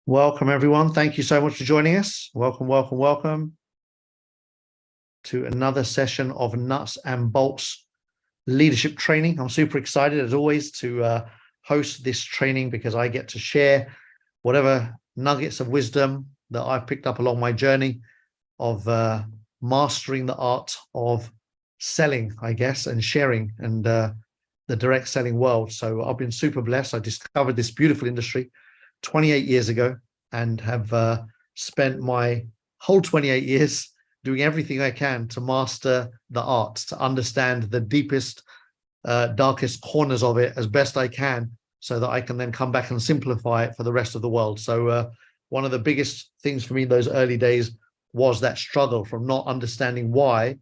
Welcome, everyone. Thank you so much for joining us. Welcome, welcome, welcome to another session of Nuts and Bolts Leadership Training. I'm super excited, as always, to host this training because I get to share whatever nuggets of wisdom that I've picked up along my journey of mastering the art of selling, I guess, and sharing and the direct selling world. So I've been super blessed. I discovered this beautiful industry 28 years ago and have spent my whole 28 years doing everything I can to master the art, to understand the deepest, darkest corners of it as best I can, so that I can then come back and simplify it for the rest of the world. So one of the biggest things for me in those early days was that struggle from not understanding why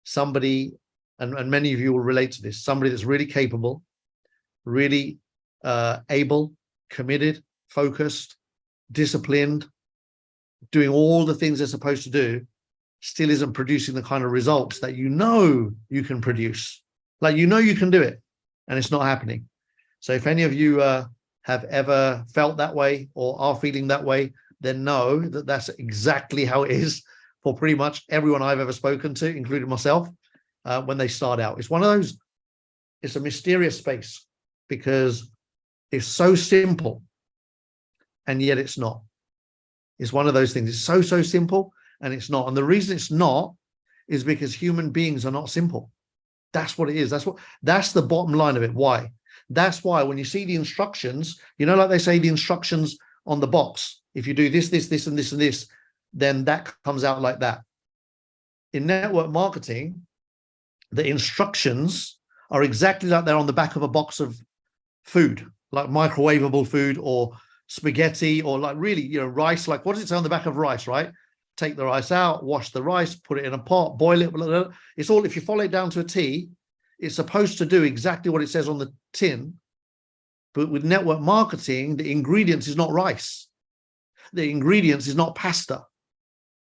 somebody, and many of you will relate to this, somebody that's really capable, really able, committed, focused, disciplined, doing all the things they're supposed to do, still isn't producing the kind of results that you can produce. Like, you can do it, and it's not happening. So if any of you have ever felt that way or are feeling that way, then know that that's exactly how it is for pretty much everyone I've ever spoken to, including myself, when they start out. It's one of those, it's a mysterious space because it's so simple, and yet it's not. It's one of those things. It's so simple, and it's not. And the reason it's not is because human beings are not simple. That's what it is. That's the bottom line of it. Why? That's why when you see the instructions, like they say, the instructions on the box, if you do this, and this, and this, then that comes out like that. In network marketing, the instructions are exactly like they're on the back of a box of food, like microwavable food or spaghetti, or like really, rice. Like, what does it say on the back of rice, right? Take the rice out, wash the rice, put it in a pot, boil it. Blah, blah, blah. It's all, if you follow it down to a T, it's supposed to do exactly what it says on the tin. But with network marketing, the ingredients is not rice. The ingredients is not pasta.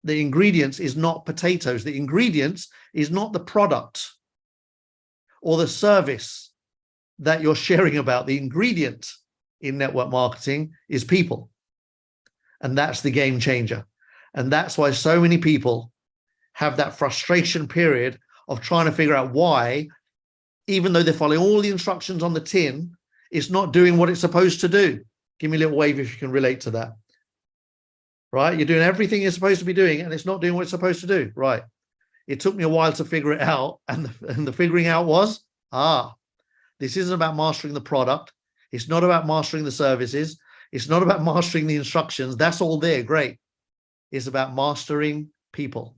The ingredients is not potatoes. The ingredients is not the product or the service that you're sharing about. The ingredient in network marketing is people. And that's the game changer. And that's why so many people have that frustration period of trying to figure out why, even though they're following all the instructions on the tin, it's not doing what it's supposed to do. Give me a little wave if you can relate to that. Right? You're doing everything you're supposed to be doing, and it's not doing what it's supposed to do. Right. It took me a while to figure it out. And the figuring out was, this isn't about mastering the product. It's not about mastering the services. It's not about mastering the instructions. That's all there. Great. It's about mastering people.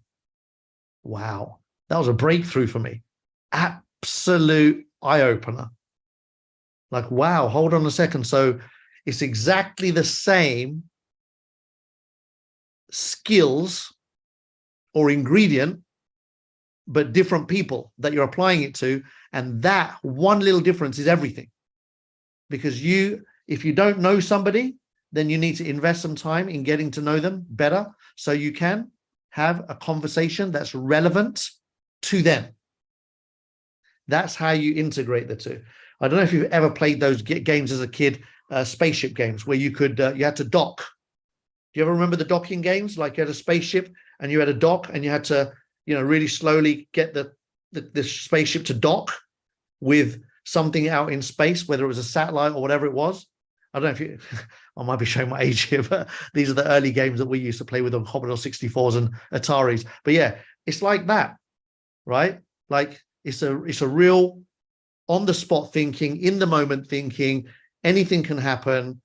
Wow. That was a breakthrough for me. Absolute eye-opener. Like, wow, hold on a second. So it's exactly the same skills or ingredient, but different people that you're applying it to. And that one little difference is everything. Because if you don't know somebody, then you need to invest some time in getting to know them better so you can have a conversation that's relevant to them. That's how you integrate the two. I don't know if you've ever played those games as a kid, spaceship games, where you had to dock. Do you ever remember the docking games? Like, you had a spaceship and you had a dock, and you had to, really slowly get the spaceship to dock with something out in space, whether it was a satellite or whatever it was. I don't know if I might be showing my age here, but these are the early games that we used to play with on Commodore 64s and Ataris. But yeah, it's like that, right? Like, it's a real on the spot thinking, in the moment thinking. Anything can happen.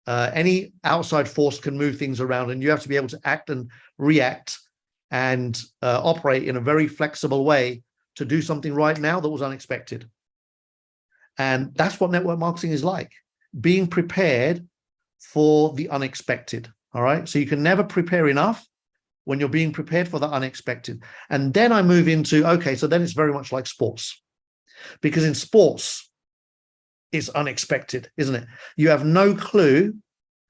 Any outside force can move things around, and you have to be able to act and react and operate in a very flexible way to do something right now that was unexpected. And that's what network marketing is like, being prepared for the unexpected. All right. So you can never prepare enough when you're being prepared for the unexpected. And then I move into, okay, so then it's very much like sports, because in sports, it's unexpected, isn't it? You have no clue.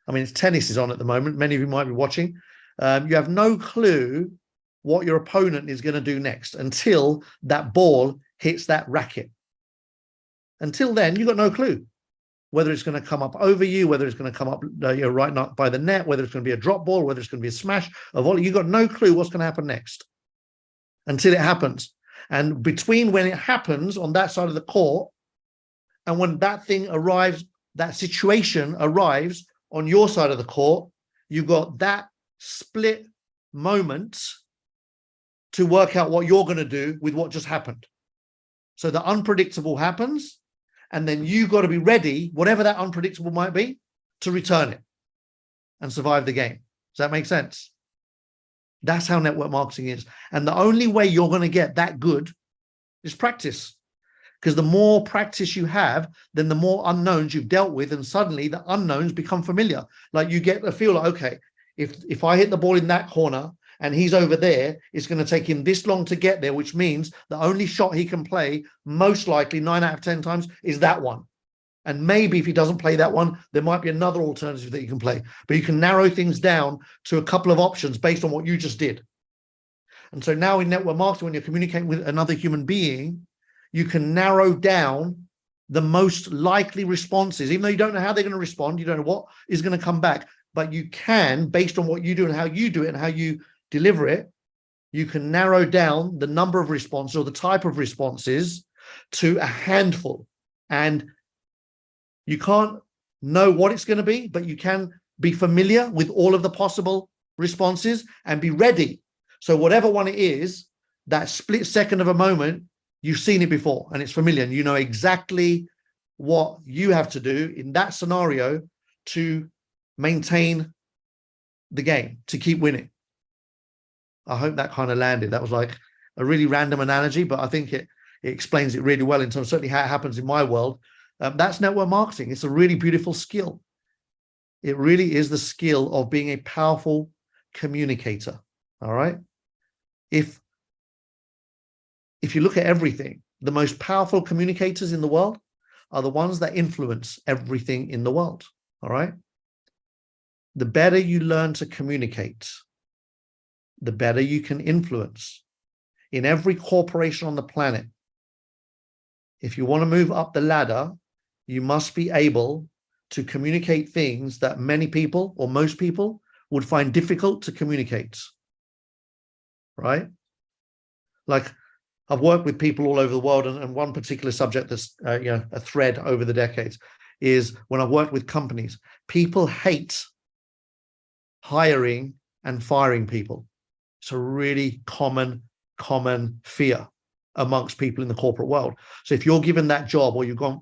I mean, tennis is on at the moment. Many of you might be watching. You have no clue what your opponent is going to do next until that ball hits that racket. Until then, you've got no clue. whether it's going to come up over you, whether it's going to come up right up by the net, whether it's going to be a drop ball, whether it's going to be a smash, a volley. You've got no clue what's going to happen next until it happens. And between when it happens on that side of the court and when that thing arrives, that situation arrives on your side of the court, you've got that split moment to work out what you're going to do with what just happened. So the unpredictable happens, and then you've got to be ready, whatever that unpredictable might be, to return it and survive the game. Does that make sense? That's how network marketing is. And the only way you're going to get that good is practice. Because the more practice you have, then the more unknowns you've dealt with, and suddenly the unknowns become familiar. Like you get a feel like, okay, if I hit the ball in that corner and he's over there, it's going to take him this long to get there, which means the only shot he can play, most likely 9 out of 10 times, is that one. And maybe if he doesn't play that one, there might be another alternative that you can play. But you can narrow things down to a couple of options based on what you just did. And so now in network marketing, when you're communicating with another human being, you can narrow down the most likely responses, even though you don't know how they're going to respond, you don't know what is going to come back, but you can, based on what you do and how you do it and how you deliver it, you can narrow down the number of responses or the type of responses to a handful. And you can't know what it's going to be, but you can be familiar with all of the possible responses and be ready. So whatever one it is, that split second of a moment, you've seen it before and it's familiar, and you know exactly what you have to do in that scenario to maintain the game, to keep winning. I hope that kind of landed. That was like a really random analogy, but I think it explains it really well in terms of certainly how it happens in my world. That's network marketing. It's a really beautiful skill. It really is the skill of being a powerful communicator. All right. If you look at everything, the most powerful communicators in the world are the ones that influence everything in the world. All right. The better you learn to communicate, the better you can influence. In every corporation on the planet, if you want to move up the ladder, you must be able to communicate things that many people or most people would find difficult to communicate. Right? Like I've worked with people all over the world, and one particular subject that's a thread over the decades is when I've worked with companies, people hate hiring and firing people. It's a really common fear amongst people in the corporate world. So if you're given that job or you've got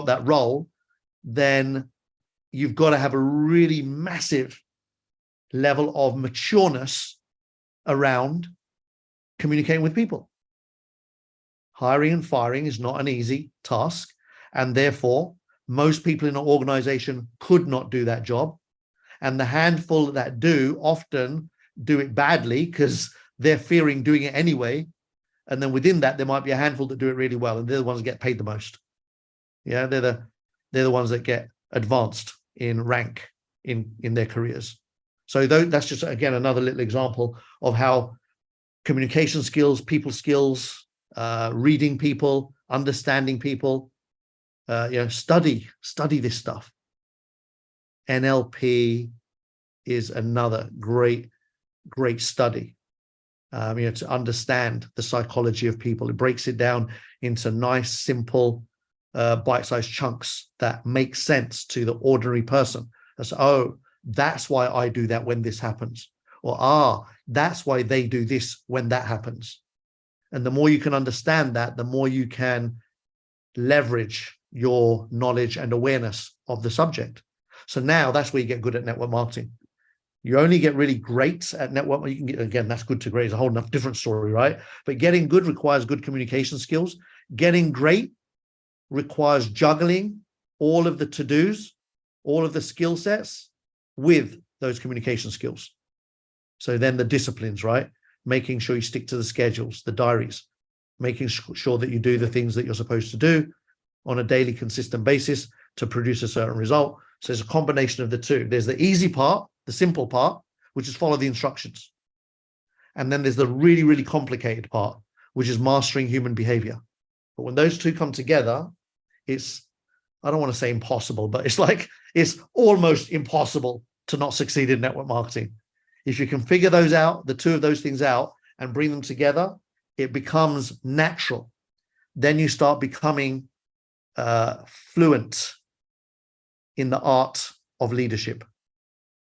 that role, then you've got to have a really massive level of matureness around communicating with people. Hiring and firing is not an easy task, and therefore most people in an organization could not do that job. And the handful that do often do it badly because they're fearing doing it anyway. And then within that, there might be a handful that do it really well, and they're the ones that get paid the most. Yeah, they're the ones that get advanced in rank in their careers. So that's just, again, another little example of how communication skills, people skills, reading people, understanding people, study this stuff. NLP is another great study. To understand the psychology of people. It breaks it down into nice, simple, bite-sized chunks that make sense to the ordinary person. That's, oh, that's why I do that when this happens. Or, that's why they do this when that happens. And the more you can understand that, the more you can leverage your knowledge and awareness of the subject. So now that's where you get good at network marketing. You only get really great at network. You can get, again, that's good to great is a whole different story, right? But getting good requires good communication skills. Getting great requires juggling all of the to-dos, all of the skill sets with those communication skills. So then the disciplines, right? Making sure you stick to the schedules, the diaries, making sure that you do the things that you're supposed to do on a daily, consistent basis to produce a certain result. So it's a combination of the two. There's the easy part, the simple part, which is follow the instructions. And then there's the really, really complicated part, which is mastering human behavior. But when those two come together, it's I don't want to say impossible, but it's like, it's almost impossible to not succeed in network marketing. If you can figure those out, the two of those things out, and bring them together, it becomes natural. Then you start becoming fluent in the art of leadership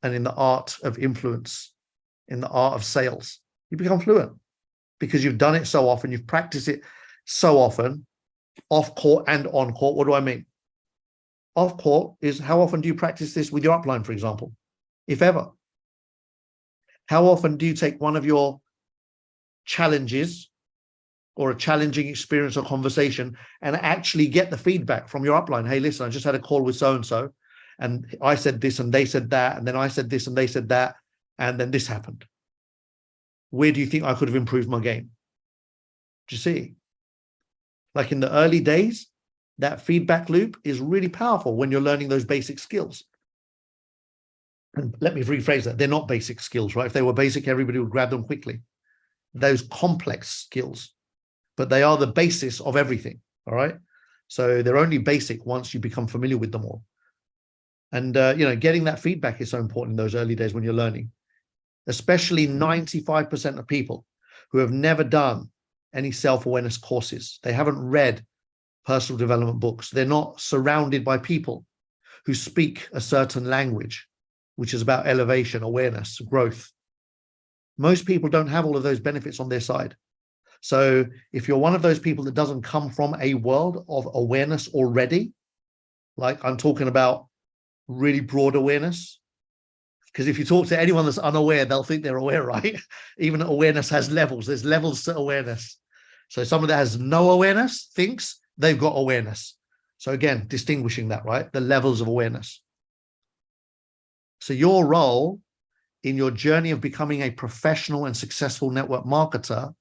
and in the art of influence, in the art of sales. You become fluent because you've done it so often, you've practiced it so often, off court and on court. What do I mean? Off court is, how often do you practice this with your upline, for example, if ever? How often do you take one of your challenges or a challenging experience or conversation and actually get the feedback from your upline? Hey, listen, I just had a call with so-and-so, and I said this and they said that, and then I said this and they said that, and then this happened. Where do you think I could have improved my game? Do you see? Like in the early days, that feedback loop is really powerful when you're learning those basic skills. And let me rephrase that. They're not basic skills, right? If they were basic, everybody would grab them quickly. Those complex skills, but they are the basis of everything, all right? So they're only basic once you become familiar with them all. And, getting that feedback is so important in those early days when you're learning, especially 95% of people who have never done any self-awareness courses. They haven't read personal development books. They're not surrounded by people who speak a certain language, which is about elevation, awareness, growth. Most people don't have all of those benefits on their side. So if you're one of those people that doesn't come from a world of awareness already, like I'm talking about really broad awareness, because if you talk to anyone that's unaware, they'll think they're aware, right? Even awareness has levels. There's levels to awareness. So someone that has no awareness thinks they've got awareness. So again, distinguishing that, right? The levels of awareness. So your role in your journey of becoming a professional and successful network marketer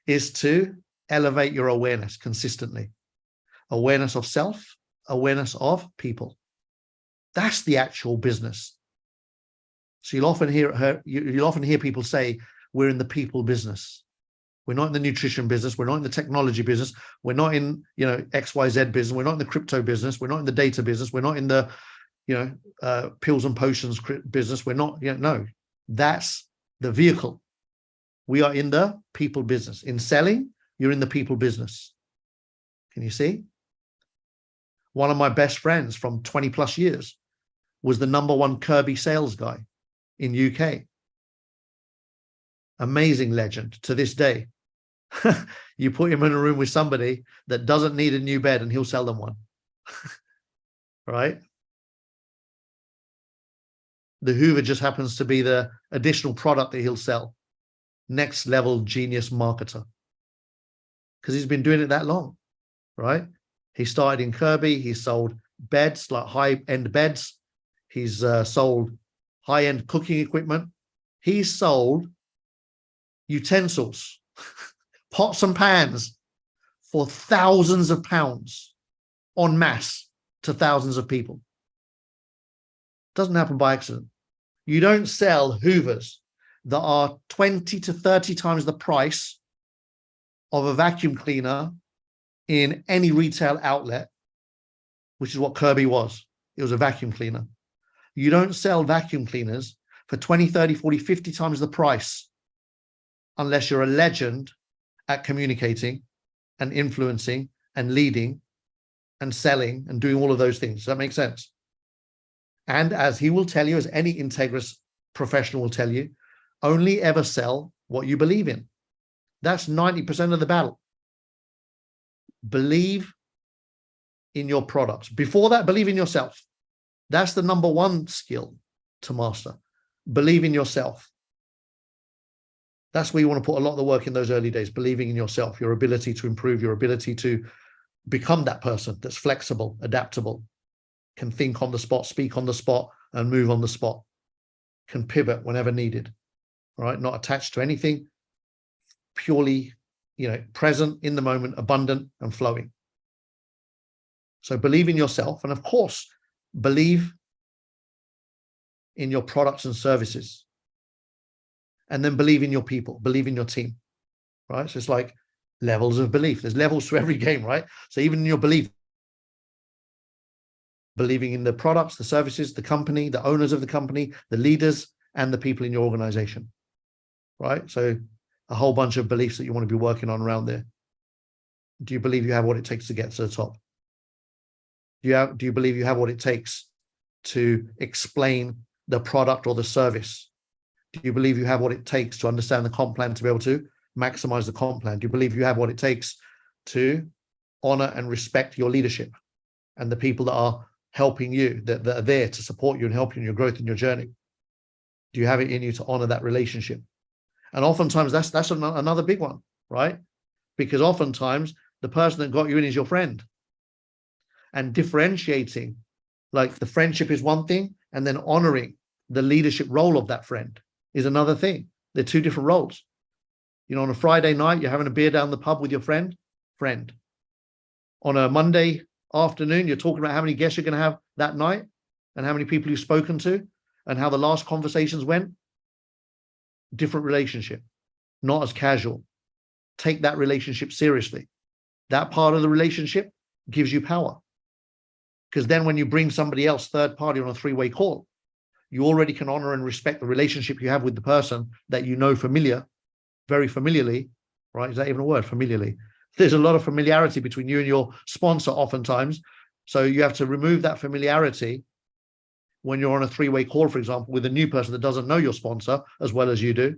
is to elevate your awareness consistently. Awareness of self, awareness of people. That's the actual business. So you'll often hear people say, we're in the people business. We're not in the nutrition business. We're not in the technology business. We're not in, XYZ business. We're not in the crypto business. We're not in the data business. We're not in the, pills and potions business. We're not, no, that's the vehicle. We are in the people business. In selling, you're in the people business. Can you see? One of my best friends from 20 plus years was the #1 Kirby sales guy in UK. Amazing legend to this day. You put him in a room with somebody that doesn't need a new bed and he'll sell them one. Right? The Hoover just happens to be the additional product that he'll sell. Next level genius marketer. Because he's been doing it that long, right? He started in Kirby. He sold beds, like high-end beds. He's sold high-end cooking equipment. He's sold utensils, pots and pans for thousands of pounds en masse to thousands of people. Doesn't happen by accident. You don't sell Hoovers that are 20 to 30 times the price of a vacuum cleaner in any retail outlet, which is what Kirby was. It was a vacuum cleaner. You don't sell vacuum cleaners for 20, 30, 40, 50 times the price unless you're a legend at communicating and influencing and leading and selling and doing all of those things. Does that make sense? And as he will tell you, as any integrous professional will tell you, only ever sell what you believe in. That's 90% of the battle. Believe in your products. Before that, believe in yourself. That's the #1 skill to master. Believe in yourself. That's where you want to put a lot of the work in those early days, believing in yourself, your ability to improve, your ability to become that person that's flexible, adaptable, can think on the spot, speak on the spot, and move on the spot, can pivot whenever needed, right? Not attached to anything, purely, present in the moment, abundant and flowing. So believe in yourself. And of course, believe in your products and services. And then believe in your people, believe in your team, right? So it's like levels of belief. There's levels to every game, right? So even in your belief, believing in the products, the services, the company, the owners of the company, the leaders, and the people in your organization, right? So a whole bunch of beliefs that you want to be working on around there. Do you believe you have what it takes to get to the top? Do you believe you have what it takes to explain the product or the service? Do you believe you have what it takes to understand the comp plan to be able to maximize the comp plan? Do you believe you have what it takes to honor and respect your leadership and the people that are helping you, that are there to support you and help you in your growth and your journey? Do you have it in you to honor that relationship? And oftentimes that's another big one, right? Because oftentimes the person that got you in is your friend. And differentiating, like the friendship is one thing, and then honoring the leadership role of that friend is another thing. They're two different roles. You know, on a Friday night, you're having a beer down the pub with your friend. On a Monday afternoon, you're talking about how many guests you're going to have that night and how many people you've spoken to and how the last conversations went. Different relationship, not as casual. Take that relationship seriously. That part of the relationship gives you power. Because then when you bring somebody else, third party, on a three-way call, you already can honor and respect the relationship you have with the person that you know very familiarly, right? Is that even a word? Familiarly. There's a lot of familiarity between you and your sponsor oftentimes. So you have to remove that familiarity when you're on a three-way call, for example, with a new person that doesn't know your sponsor as well as you do.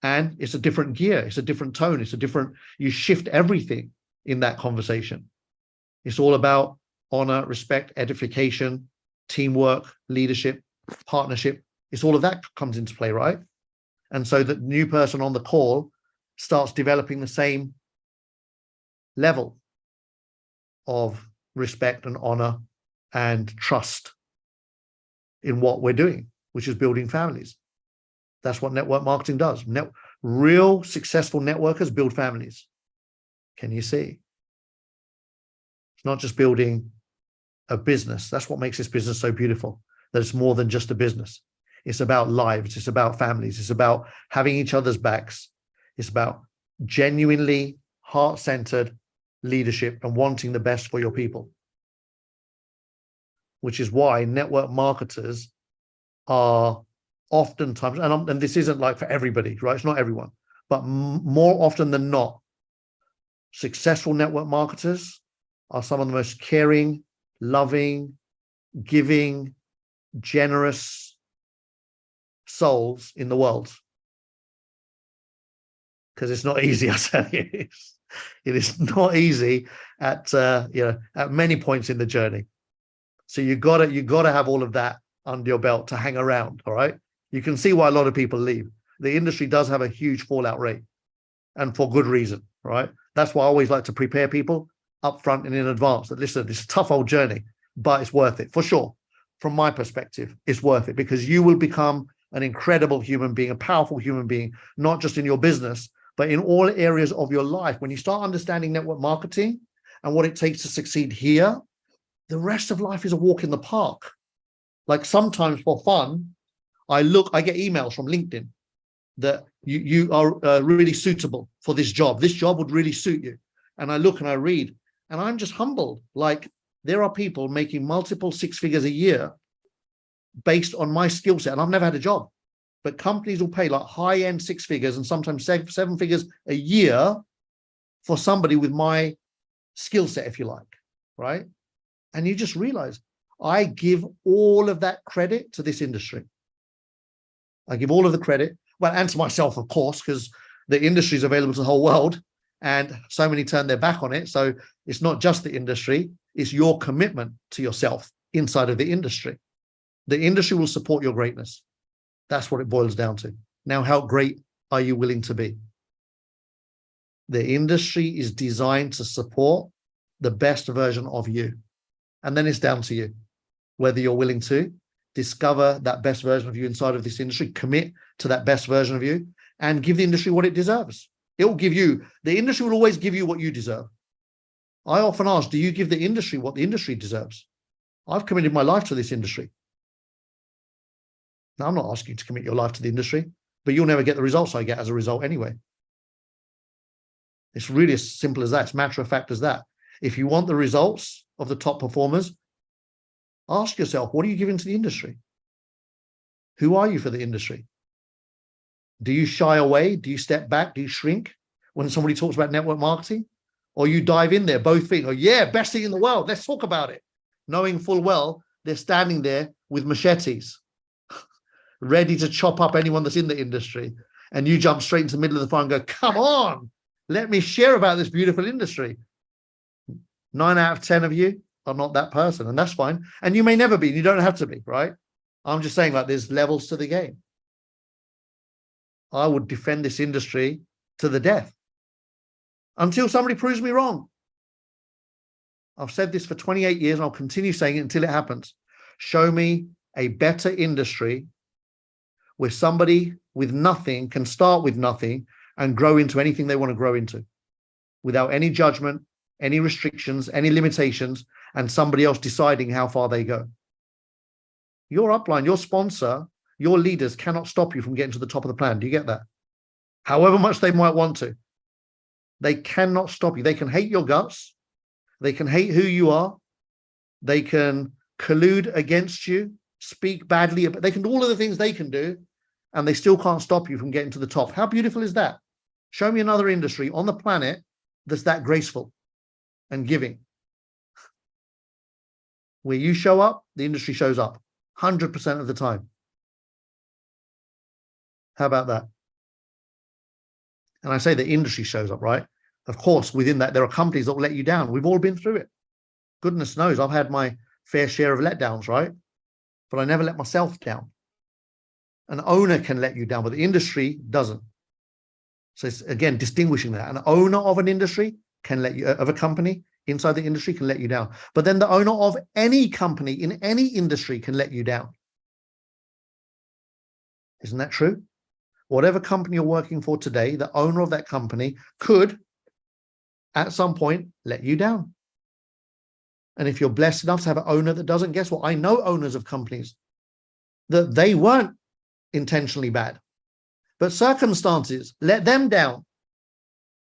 And it's a different gear. It's a different tone. You shift everything in that conversation. It's all about honor, respect, edification, teamwork, leadership, partnership. It's all of that comes into play, right? And so the new person on the call starts developing the same level of respect and honor and trust in what we're doing, which is building families. That's what network marketing does. Real successful networkers build families. Can you see? It's not just building a business. That's what makes this business so beautiful, that it's more than just a business. It's about lives. It's about families. It's about having each other's backs. It's about genuinely heart-centered leadership and wanting the best for your people, which is why network marketers are oftentimes, and this isn't like for everybody, right? It's not everyone, but more often than not, successful network marketers are some of the most caring, loving, giving, generous souls in the world. Because it's not easy, I tell you. It is not easy at many points in the journey. So you gotta have all of that under your belt to hang around. All right. You can see why a lot of people leave. The industry does have a huge fallout rate, and for good reason. Right. That's why I always like to prepare people up front and in advance that listen, this tough old journey, but it's worth it for sure. From my perspective, it's worth it because you will become an incredible human being, a powerful human being, not just in your business, but in all areas of your life. When you start understanding network marketing and what it takes to succeed here, the rest of life is a walk in the park. Like sometimes for fun, I get emails from LinkedIn that you are really suitable for this job. This job would really suit you. And I look and I read, and I'm just humbled. Like there are people making multiple six figures a year based on my skill set, and I've never had a job. But companies will pay like high-end six figures and sometimes seven figures a year for somebody with my skill set, if you like, right? And you just realize I give all of that credit to this industry. I give all of the credit, well, and to myself, of course, because the industry is available to the whole world and so many turn their back on it. So it's not just the industry, it's your commitment to yourself inside of the industry. The industry will support your greatness. That's what it boils down to. Now, how great are you willing to be? The industry is designed to support the best version of you. And then it's down to you, whether you're willing to discover that best version of you inside of this industry, commit to that best version of you, and give the industry what it deserves. It will give you, the industry will always give you what you deserve. I often ask, do you give the industry what the industry deserves? I've committed my life to this industry. Now, I'm not asking you to commit your life to the industry, but you'll never get the results I get as a result anyway. It's really as simple as that. It's matter of fact as that. If you want the results of the top performers, Ask yourself, what are you giving to the industry? Who are you for the industry? Do you shy away? Do you step back? Do you shrink when somebody talks about network marketing? Or you dive in there, both feet, oh yeah, best thing in the world, let's talk about it. Knowing full well they're standing there with machetes, ready to chop up anyone that's in the industry. And you jump straight into the middle of the fire and go, come on, let me share about this beautiful industry. 9 out of 10 of you are not that person, and that's fine. And you may never be, you don't have to be, right? I'm just saying, like, there's levels to the game. I would defend this industry to the death until somebody proves me wrong. I've said this for 28 years and I'll continue saying it until it happens. Show me a better industry where somebody with nothing can start with nothing and grow into anything they want to grow into without any judgment, any restrictions, any limitations, and somebody else deciding how far they go. Your upline, your sponsor, your leaders cannot stop you from getting to the top of the plan. Do you get that? However much they might want to. They cannot stop you. They can hate your guts. They can hate who you are. They can collude against you, speak badly, but they can do all of the things they can do, and they still can't stop you from getting to the top. How beautiful is that? Show me another industry on the planet that's that graceful and giving. Where you show up, the industry shows up 100% of the time. How about that? And I say the industry shows up, right? Of course, within that, there are companies that will let you down. We've all been through it. Goodness knows, I've had my fair share of letdowns, right? But I never let myself down. An owner can let you down, but the industry doesn't. So it's, again, distinguishing that. An owner of an industry can let you, of a company inside the industry can let you down. But then the owner of any company in any industry can let you down. Isn't that true? Whatever company you're working for today, the owner of that company could, at some point, let you down. And if you're blessed enough to have an owner that doesn't, guess what? I know owners of companies that they weren't intentionally bad, but circumstances let them down.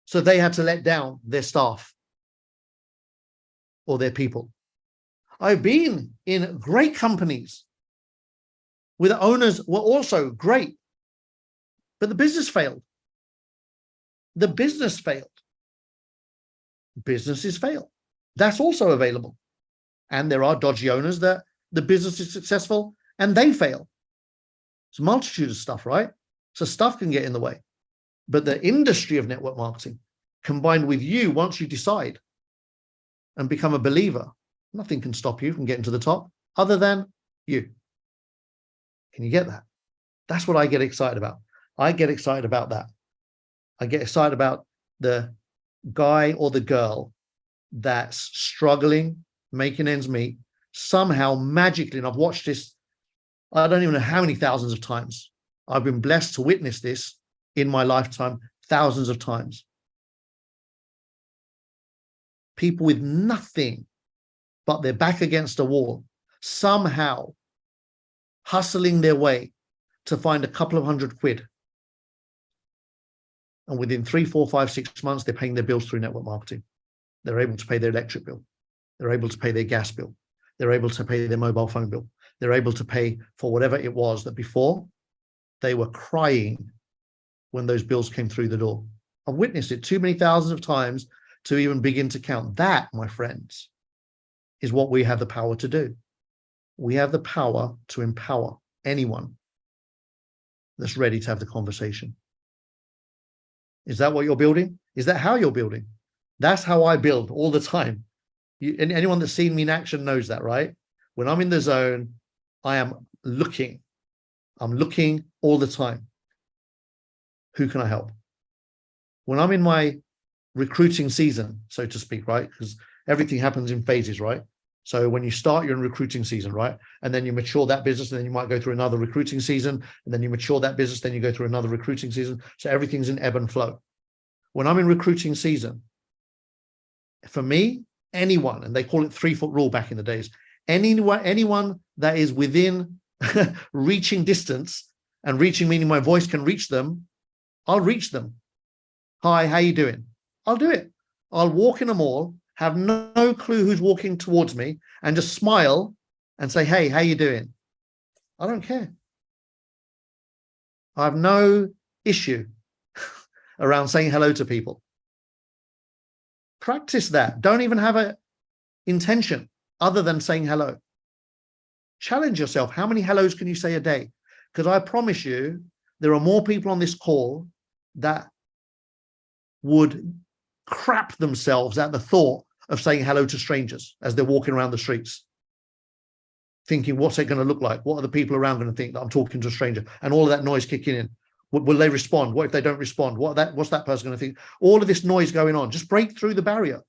So they had to let down their staff or their people. I've been in great companies where the owners were also great, but the business failed. The business failed. Businesses fail. That's also available. And there are dodgy owners that the business is successful and they fail. It's a multitude of stuff, right? So stuff can get in the way. But the industry of network marketing, combined with you, once you decide and become a believer, nothing can stop you from getting to the top other than you. Can you get that? That's what I get excited about. I get excited about that. I get excited about the guy or the girl that's struggling, making ends meet, somehow magically, and I've watched this, I don't even know how many thousands of times. I've been blessed to witness this in my lifetime, thousands of times. People with nothing but their back against a wall, somehow hustling their way to find a couple of £100. And within 3, 4, 5, 6 months, they're paying their bills through network marketing. They're able to pay their electric bill. They're able to pay their gas bill. They're able to pay their mobile phone bill. They're able to pay for whatever it was that before they were crying when those bills came through the door. I've witnessed it too many thousands of times to even begin to count. That, my friends, is what we have the power to do. We have the power to empower anyone that's ready to have the conversation. Is that what you're building? Is that how you're building? That's how I build all the time. And anyone that's seen me in action knows that, right? When I'm in the zone, I am looking. I'm looking all the time. Who can I help? When I'm in my recruiting season, so to speak, right? Because everything happens in phases, right? So when you start, you're in recruiting season, right? And then you mature that business, and then you might go through another recruiting season, and then you mature that business, then you go through another recruiting season. So everything's in ebb and flow. When I'm in recruiting season, for me, anyone, and they call it 3-foot rule back in the days, anyone that is within reaching distance, and reaching meaning my voice can reach them, I'll reach them. Hi, how you doing? I'll do it. I'll walk in a mall, have no clue who's walking towards me, and just smile and say, hey, how you doing? I don't care. I have no issue around saying hello to people. Practice that. Don't even have an intention other than saying hello. Challenge yourself. How many hellos can you say a day? Because I promise you, there are more people on this call that would crap themselves at the thought of saying hello to strangers as they're walking around the streets, thinking, what's it going to look like? What are the people around going to think that I'm talking to a stranger? And all of that noise kicking in. Will they respond? What if they don't respond? What's that person going to think? All of this noise going on. Just break through the barrier.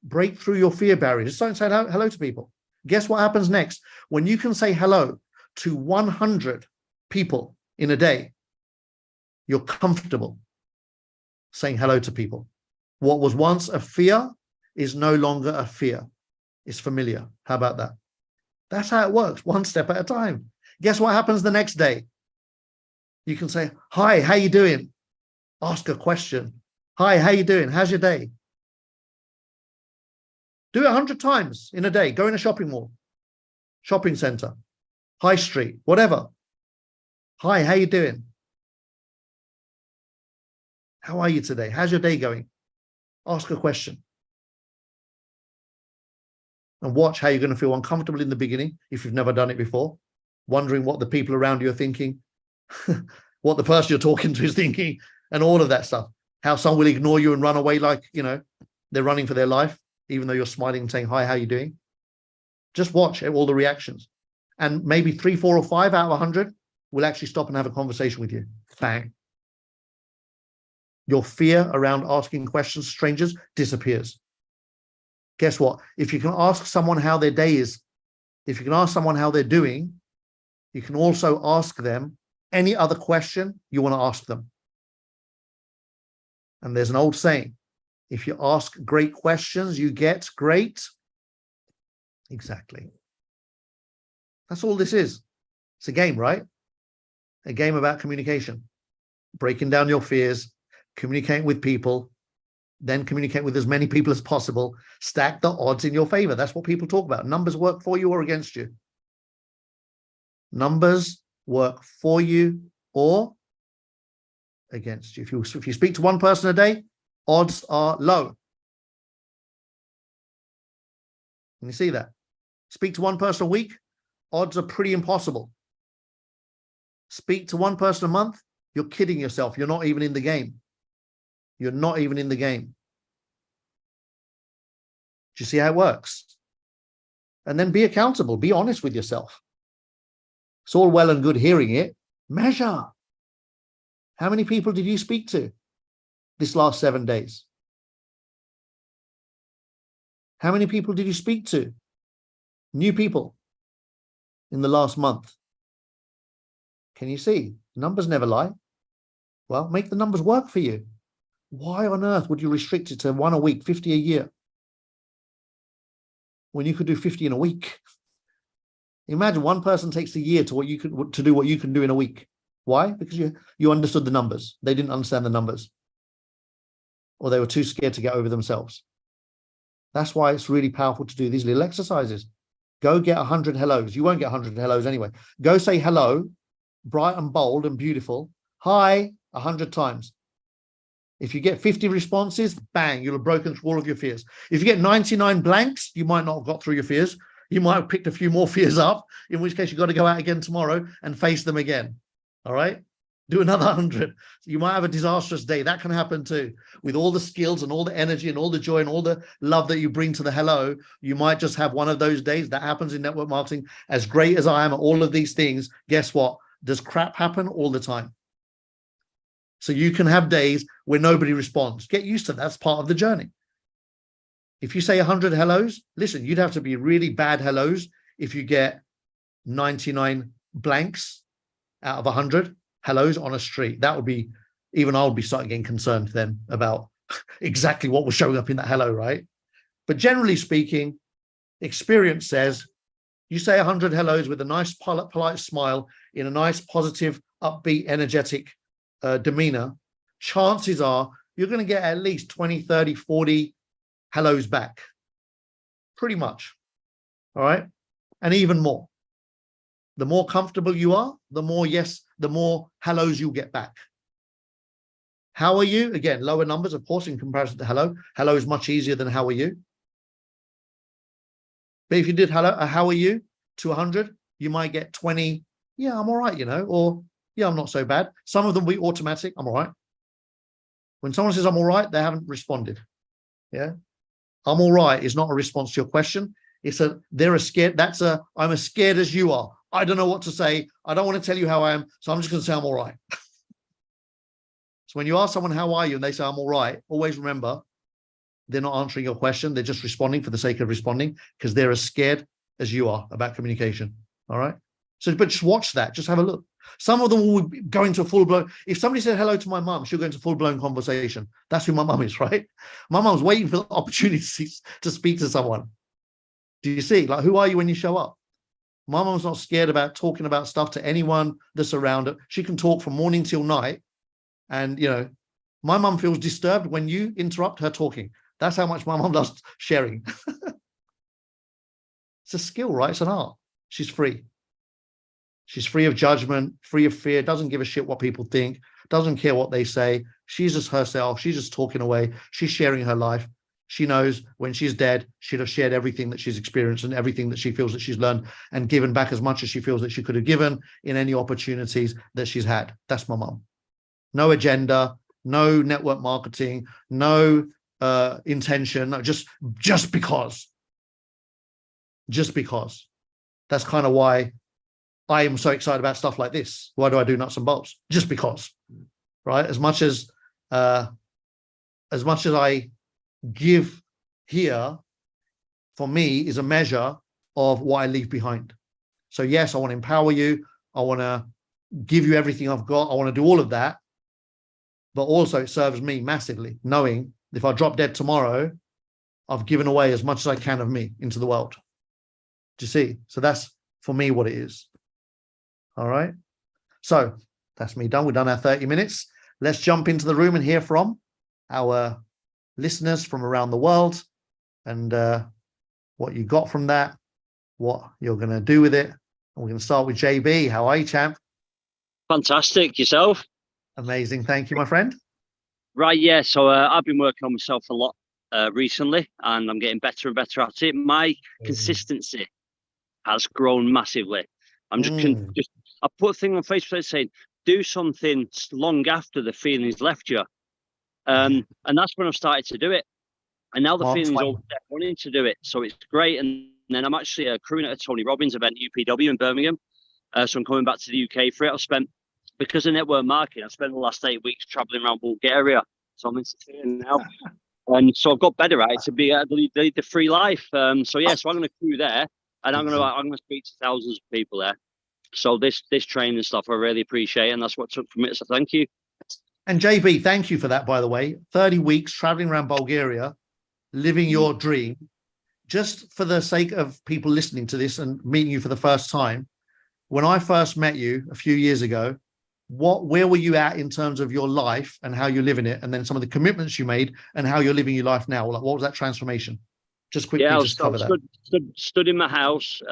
Break through your fear barrier. Just don't say hello to people. Guess what happens next? When you can say hello to 100 people in a day, you're comfortable saying hello to people. What was once a fear is no longer a fear. It's familiar. How about that? That's how it works, one step at a time. Guess what happens the next day? You can say, hi, how you doing? Ask a question. Hi, how you doing? How's your day? Do it 100 times in a day. Go in a shopping mall, shopping center, high street, whatever. Hi, how you doing? How are you today? How's your day going? Ask a question. And watch how you're going to feel uncomfortable in the beginning if you've never done it before, wondering what the people around you are thinking, what the person you're talking to is thinking, and all of that stuff. How some will ignore you and run away like, they're running for their life, even though you're smiling and saying, hi, how you doing? Just watch all the reactions. And maybe 3, 4, or 5 out of 100 will actually stop and have a conversation with you. Bang. Your fear around asking questions to strangers disappears. Guess what? If you can ask someone how their day is, if you can ask someone how they're doing, you can also ask them any other question you want to ask them. And there's an old saying, if you ask great questions, you get great. Exactly. That's all this is. It's a game, right? A game about communication, breaking down your fears, communicating with people, then communicate with as many people as possible, stack the odds in your favor. That's what people talk about. Numbers work for you or against you. Numbers work for you or against you. If you speak to one person a day, odds are low. Can you see that? Speak to one person a week, odds are pretty impossible. Speak to one person a month, you're kidding yourself. You're not even in the game. You're not even in the game. Do you see how it works? And then be accountable. Be honest with yourself. It's all well and good hearing it. Measure. How many people did you speak to this last 7 days? How many people did you speak to? New people in the last month. Can you see? Numbers never lie. Well, make the numbers work for you. Why on earth would you restrict it to 1 a week, 50 a year, when you could do 50 in a week? Imagine one person takes a year to do what you can do in a week. Why? Because you understood the numbers. They didn't understand the numbers, or they were too scared to get over themselves. That's why it's really powerful to do these little exercises. Go get 100 hellos. You won't get 100 hellos anyway. Go say hello, bright and bold and beautiful. Hi, 100 times. If you get 50 responses, bang, you'll have broken through all of your fears. If you get 99 blanks, you might not have got through your fears. You might have picked a few more fears up, in which case you've got to go out again tomorrow and face them again. All right? Do another 100. You might have a disastrous day. That can happen too. With all the skills and all the energy and all the joy and all the love that you bring to the hello, you might just have one of those days. That happens in network marketing. As great as I am at all of these things, guess what? Does crap happen all the time? So you can have days where nobody responds. Get used to that. That's part of the journey. If you say 100 hellos, listen, you'd have to be really bad hellos if you get 99 blanks out of 100 hellos on a street. That would be, even I would be starting getting concerned then about exactly what was showing up in that hello, right? But generally speaking, experience says you say 100 hellos with a nice, polite smile, in a nice, positive, upbeat, energetic demeanor, chances are you're going to get at least 20, 30, 40 hellos back. Pretty much. All right. And even more. The more comfortable you are, the more yes, the more hellos you'll get back. How are you? Again, lower numbers, of course, in comparison to hello. Hello is much easier than how are you. But if you did hello, how are you to 100, you might get 20. Yeah, I'm all right, you know, or yeah, I'm not so bad. Some of them will be automatic. I'm all right. When someone says I'm all right, they haven't responded. Yeah. I'm all right is not a response to your question. It's a, they're a scared. That's a, I'm as scared as you are. I don't know what to say. I don't want to tell you how I am. So I'm just going to say I'm all right. So when you ask someone, how are you? And they say, I'm all right. Always remember, they're not answering your question. They're just responding for the sake of responding because they're as scared as you are about communication. All right. So, but just watch that. Just have a look. Some of them will go into a full blown. If somebody said hello to my mum, she'll go into full blown conversation. That's who my mum is, right? My mum's waiting for the opportunities to speak to someone. Do you see? Like, who are you when you show up? My mum's not scared about talking about stuff to anyone that's around her. She can talk from morning till night. And, you know, my mum feels disturbed when you interrupt her talking. That's how much my mum loves sharing. It's a skill, right? It's an art. She's free. She's free of judgment, free of fear, doesn't give a shit what people think, doesn't care what they say. She's just herself. She's just talking away. She's sharing her life. She knows when she's dead, she'd have shared everything that she's experienced and everything that she feels that she's learned and given back as much as she feels that she could have given in any opportunities that she's had. That's my mum. No agenda, no network marketing, no intention, no, just because. Just because. That's kind of why I am so excited about stuff like this. Why do I do nuts and bolts? Just because, right? As much as I give here, for me, is a measure of what I leave behind. So yes, I want to empower you. I want to give you everything I've got. I want to do all of that. But also it serves me massively, knowing if I drop dead tomorrow, I've given away as much as I can of me into the world. Do you see? So that's for me what it is. All right. So that's me done. We've done our 30 minutes. Let's jump into the room and hear from our listeners from around the world and what you got from that, what you're going to do with it. And we're going to start with JB. How are you, champ? Fantastic. Yourself? Amazing. Thank you, my friend. Right. Yeah. So I've been working on myself a lot recently, and I'm getting better and better at it. My consistency has grown massively. I'm just I put a thing on Facebook saying, do something long after the feeling's left you. And that's when I've started to do it. And now the feeling's all there wanting to do it. So it's great. And then I'm actually crewing at a Tony Robbins event at UPW in Birmingham. So I'm coming back to the UK for it. I've spent, because of network marketing, I've spent the last 8 weeks traveling around Bulgaria. So I'm into now. And so I've got better at it to be lead the free life. So yeah, so I'm going to crew there, and I'm going to speak to thousands of people there. So this training stuff I really appreciate, and that's what took from it. So thank you. And JB, thank you for that, by the way. 30 weeks traveling around Bulgaria, living your dream. Just for the sake of people listening to this and meeting you for the first time, when I first met you a few years ago, where were you at in terms of your life and how you're living it, and then some of the commitments you made and how you're living your life now? Like, what was that transformation? Just quickly, just cover that. Stood in my house,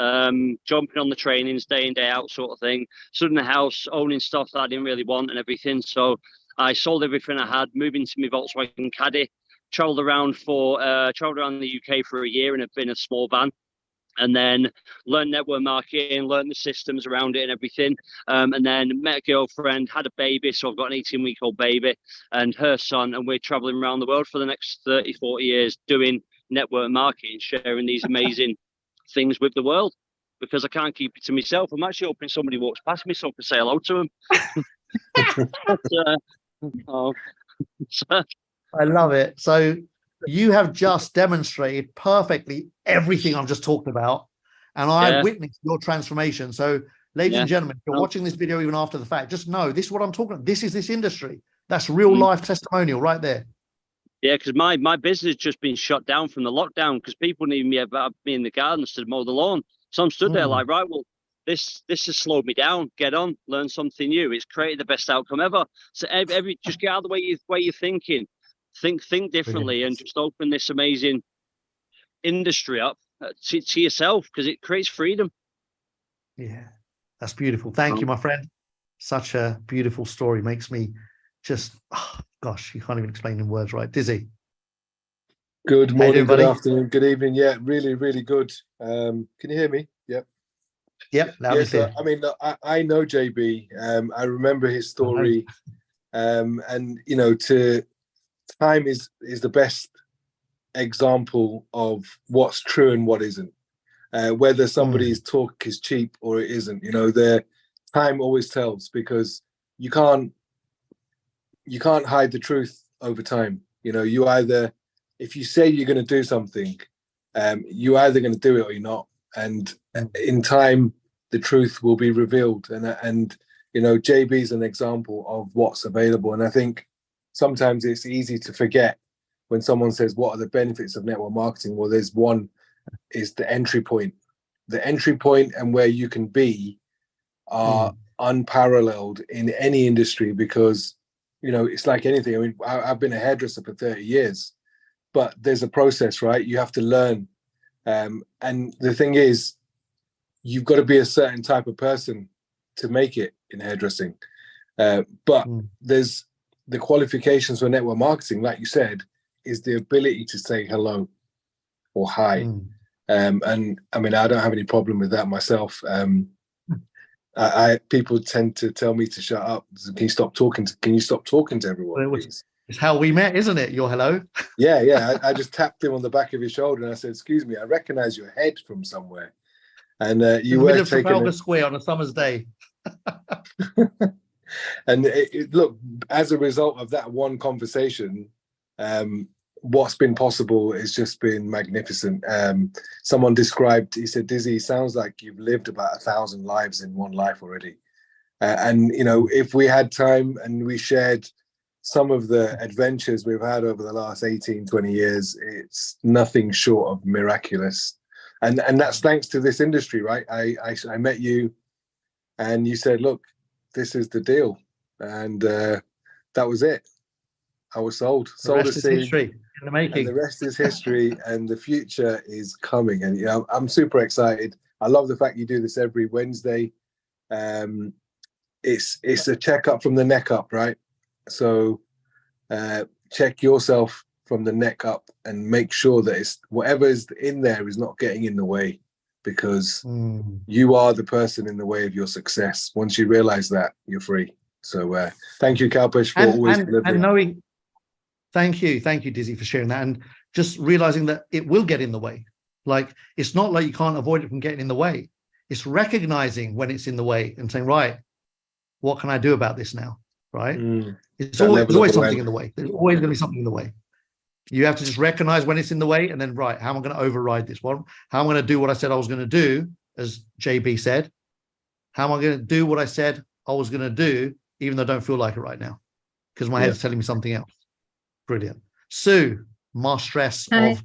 jumping on the trainings day in, day out sort of thing. Stood in the house, owning stuff that I didn't really want and everything. So I sold everything I had, moved into my Volkswagen Caddy, traveled around the UK for a year in a small van. And then learned network marketing, learned the systems around it and everything. And then met a girlfriend, had a baby. So I've got an 18-week-old baby and her son. And we're traveling around the world for the next 30, 40 years doing network marketing, sharing these amazing things with the world, because I can't keep it to myself. I'm actually hoping somebody walks past me so I can say hello to them. I love it. So you have just demonstrated perfectly everything I've just talked about, and I've witnessed your transformation. So, ladies and gentlemen, if you're watching this video even after the fact, just know this is what I'm talking about. This is this industry. That's real life testimonial right there. Yeah, because my business has just been shut down from the lockdown because people need me in the gardens to mow the lawn. So I'm stood there like, right, well, this has slowed me down. Get on, learn something new. It's created the best outcome ever. So just get out of the way you're thinking. Think differently and just open this amazing industry up to yourself, because it creates freedom. Yeah, That's beautiful. Thank you, my friend. Such a beautiful story. Makes me just, gosh, you can't even explain in words, right? Dizzy. Good How you morning, doing, good buddy? afternoon, good evening. Yeah, really, really good. Can you hear me? Yep. Yep, loud Yeah, and clear. so I mean, I know JB. I remember his story. And you know, time is the best example of what's true and what isn't. Whether somebody's talk is cheap or it isn't. You know, the time always tells, because you can't hide the truth over time. You know, you either, if you say you're going to do something, you're either going to do it or you're not. And in time, the truth will be revealed. And you know, JB is an example of what's available. And I think sometimes it's easy to forget when someone says, what are the benefits of network marketing? Well, there's one, is the entry point. The entry point and where you can be are unparalleled in any industry, because, you know, it's like anything. I mean, I've been a hairdresser for 30 years, but there's a process, right? You have to learn. And the thing is, you've got to be a certain type of person to make it in hairdressing. But there's the qualifications for network marketing, like you said, is the ability to say hello or hi. And I mean, I don't have any problem with that myself. People tend to tell me to shut up. Can you stop talking to everyone, please? It's how we met, isn't it? Your hello. Yeah. I just tapped him on the back of his shoulder and I said, "Excuse me, I recognize your head from somewhere." And you were taking Trafalgar Square on a summer's day. And look, as a result of that one conversation, what's been possible has just been magnificent. Someone described, he said, "Dizzy, sounds like you've lived about 1,000 lives in one life already." And, you know, if we had time and we shared some of the adventures we've had over the last 18, 20 years, it's nothing short of miraculous. And that's thanks to this industry, right? I met you and you said, "Look, this is the deal." And that was it. I was sold. The rest is history in the making. And the rest is history, and the future is coming. And you know, I'm super excited. I love the fact you do this every Wednesday. It's a checkup from the neck up, right? So check yourself from the neck up and make sure that it's whatever is in there is not getting in the way, because you are the person in the way of your success. Once you realize that, you're free. So thank you, Kalpesh, for always delivering. And knowing, thank you, Dizzy, for sharing that, and just realizing that it will get in the way. Like, it's not like you can't avoid it from getting in the way. It's recognizing when it's in the way and saying, right, what can I do about this now? Right? There's always something in the way. There's always going to be something in the way. You have to just recognize when it's in the way, and then, right, how am I going to override this one? How am I going to do what I said I was going to do, as JB said? How am I going to do what I said I was going to do, even though I don't feel like it right now, because my head's telling me something else? Brilliant. Sue, stress of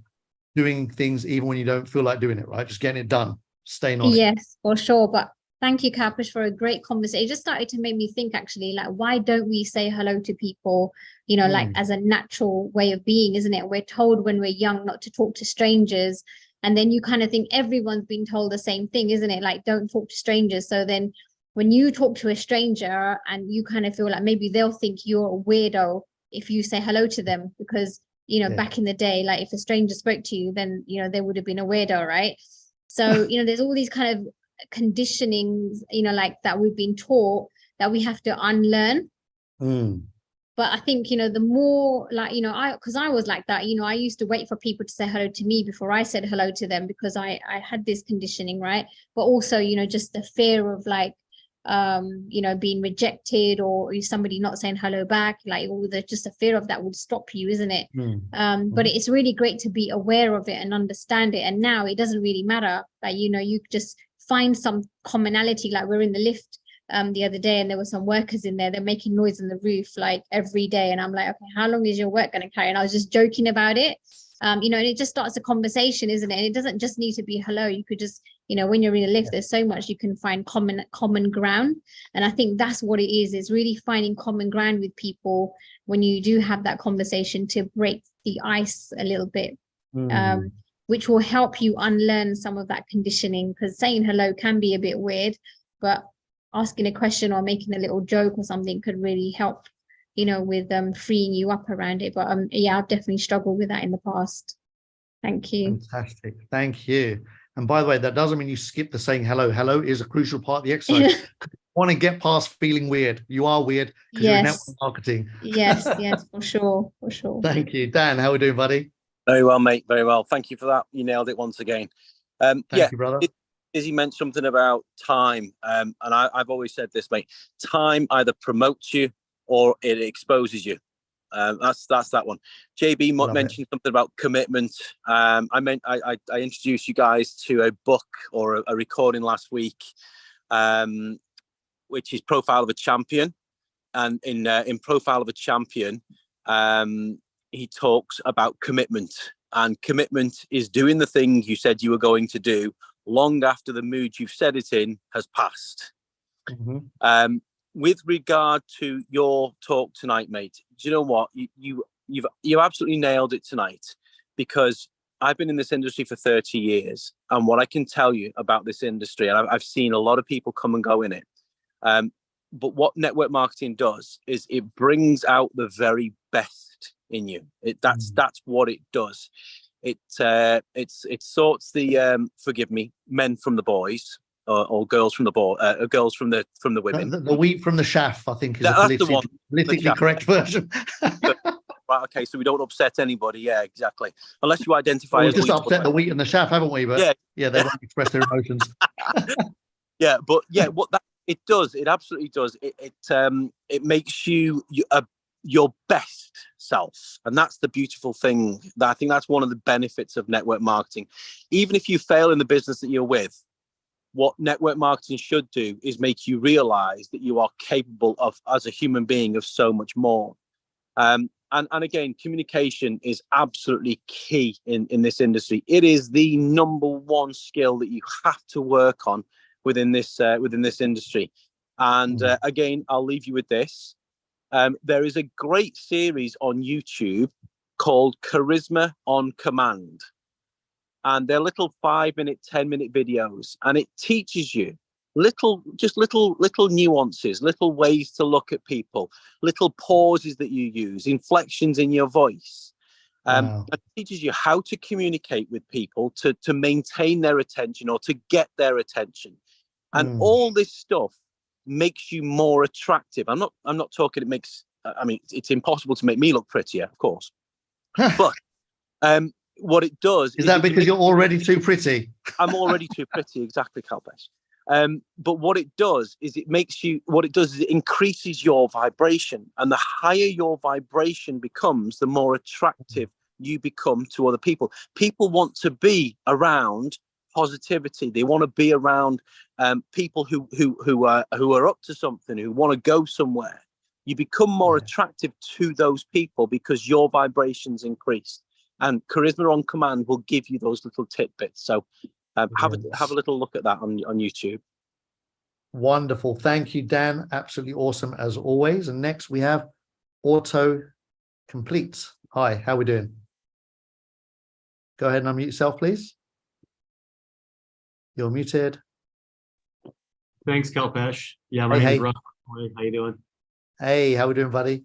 doing things even when you don't feel like doing it, right? Just getting it done, staying on it. Yes, for sure. But thank you, Kalpesh, for a great conversation. It just started to make me think, actually, like, why don't we say hello to people, you know, like as a natural way of being, isn't it? We're told when we're young not to talk to strangers. And then you kind of think everyone's been told the same thing, isn't it? Like, don't talk to strangers. So then when you talk to a stranger and you kind of feel like maybe they'll think you're a weirdo if you say hello to them, because, you know, back in the day, like, if a stranger spoke to you, then, you know, they would have been a weirdo, right? So, you know, there's all these kind of conditionings, you know, like that we've been taught that we have to unlearn. But I think, you know, the more, like, you know, because I was like that, you know, I used to wait for people to say hello to me before I said hello to them, because I had this conditioning, right? But also, you know, just the fear of, like, you know, being rejected, or somebody not saying hello back, like, all the just a fear of that would stop you, isn't it? But it's really great to be aware of it and understand it. And now it doesn't really matter, like, you know, you just find some commonality. Like, we're in the lift the other day, and there were some workers in there, they're making noise on the roof like every day, and I'm like, okay, how long is your work going to carry? And I was just joking about it. You know, and it just starts a conversation, isn't it? And it doesn't just need to be hello. You could just, you know, when you're in a lift, there's so much you can find common ground. And I think that's what it is really finding common ground with people when you do have that conversation, to break the ice a little bit, which will help you unlearn some of that conditioning, because saying hello can be a bit weird, but asking a question or making a little joke or something could really help, you know, with freeing you up around it. But yeah, I've definitely struggled with that in the past. Thank you. Fantastic. Thank you. And by the way, that doesn't mean you skip the saying hello. Hello is a crucial part of the exercise. Want to get past feeling weird. You are weird because you're in network marketing. Yes, for sure, for sure. Thank you. Dan, how are we doing, buddy? Very well, mate. Very well. Thank you for that. You nailed it once again. Thank you, brother. Izzy mentioned something about time. And I've always said this, mate. Time either promotes you or it exposes you. That's that one. JB mentioned something about commitment. I introduced you guys to a book or a recording last week, which is Profile of a Champion. And in Profile of a Champion, he talks about commitment. And commitment is doing the thing you said you were going to do long after the mood you've said it in has passed. Mm-hmm. With regard to your talk tonight, mate, do you know what? You've absolutely nailed it tonight, because I've been in this industry for 30 years. And what I can tell you about this industry, and I've seen a lot of people come and go in it. But what network marketing does is it brings out the very best in you. That's what it does. It sorts the forgive me, men from the boys, or girls from the girls from the women. The wheat from the chaff, I think, is the politically correct version. Right, okay, so we don't upset anybody. Yeah, exactly. Unless you identify we've as just upset the wheat and the chaff, haven't we? But yeah, they won't express their emotions. Yeah, but yeah, what that it does, it absolutely does. It makes you your best self, and that's the beautiful thing. That I think that's one of the benefits of network marketing. Even if you fail in the business that you're with, what network marketing should do is make you realize that you are capable of, as a human being, of so much more. And again, communication is absolutely key in this industry. It is the number one skill that you have to work on within this industry. And again, I'll leave you with this. There is a great series on YouTube called Charisma on Command. And they're little 5-minute, 10-minute videos. And it teaches you little nuances, little ways to look at people, little pauses that you use, inflections in your voice. It teaches you how to communicate with people to maintain their attention or to get their attention. And all this stuff makes you more attractive. I'm not talking it makes, I mean, it's impossible to make me look prettier, of course. But what it does is that because you're already too pretty. I'm already too pretty, exactly, Kalpesh. But what it does is it increases your vibration, and the higher your vibration becomes, the more attractive you become to other people. People want to be around positivity. They want to be around people who are up to something, who want to go somewhere. You become more attractive to those people because your vibrations increase. And Charisma on Command will give you those little tidbits. So have a little look at that on YouTube. Wonderful. Thank you, Dan. Absolutely awesome as always. And next we have Auto Complete. Hi, how are we doing? Go ahead and unmute yourself, please. You're muted. Thanks, Kalpesh. Yeah, my name's Russ. How you doing? Hey, how we doing, buddy?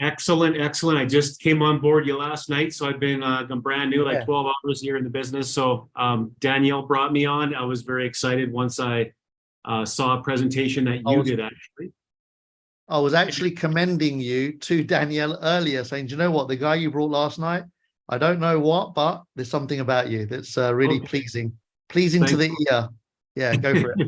Excellent. I just came on board you last night, so I've been I'm brand new, like 12 hours here in the business. So Danielle brought me on. I was very excited once I saw a presentation that you did, actually. I was actually commending you to Danielle earlier, saying, do you know what, the guy you brought last night, I don't know what, but there's something about you that's really pleasing to the ear. Yeah, go for it.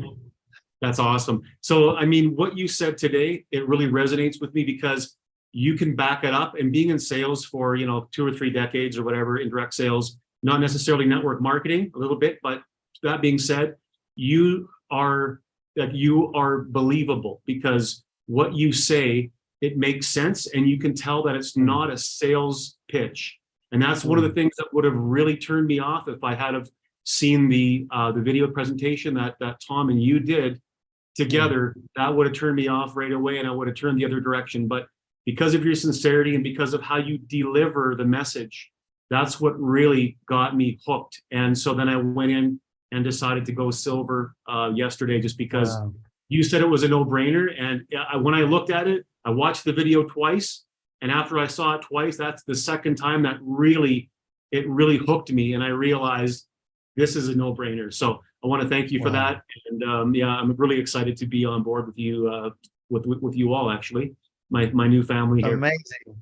That's awesome. So, I mean, what you said today, it really resonates with me because you can back it up. And being in sales for, 2 or 3 decades or whatever, indirect sales, not necessarily network marketing, a little bit, but that being said, you are believable because what you say, it makes sense. And you can tell that it's not a sales pitch. And that's one of the things that would have really turned me off if I had have seen the video presentation that Tom and you did together. That would have turned me off right away, and I would have turned the other direction. But because of your sincerity and because of how you deliver the message, that's what really got me hooked. And so then I went in and decided to go silver yesterday, just because you said it was a no-brainer. And when I looked at it, I watched the video twice. And after I saw it twice, that's the second time that it really hooked me. And I realized this is a no-brainer. So I want to thank you for that. And yeah, I'm really excited to be on board with you, with you all, actually, my new family here. Amazing.